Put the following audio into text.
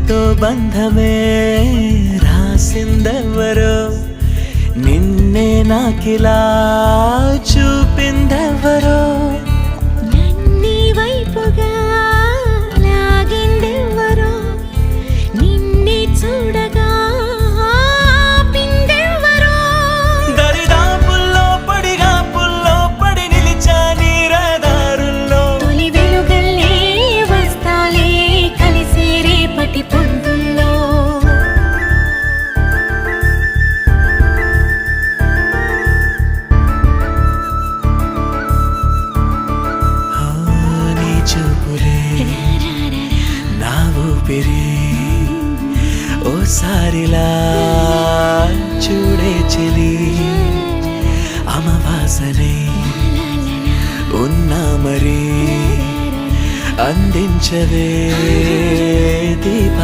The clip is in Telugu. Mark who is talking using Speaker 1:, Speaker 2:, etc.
Speaker 1: నాతో బంధమే రాసిందెవరో నిన్నే నాకిలా చూపిందెవరో
Speaker 2: నన్ని వైపుగా లాగిందెవరో నిన్నే చూడగా ఆపిందెవరో
Speaker 1: దరిదాపుల్లో పడి నిలిచా నీ రహదారుల్లో
Speaker 2: తొలి వెలుగల్లే వస్తాలే కలిసే రేపటి పొద్దుల్లో
Speaker 1: నీ చూపులే నా ఊపిరి ఓసారిలా చూడే చెలి అమవాసనే ఉన్నా మరి అందించవే దీపా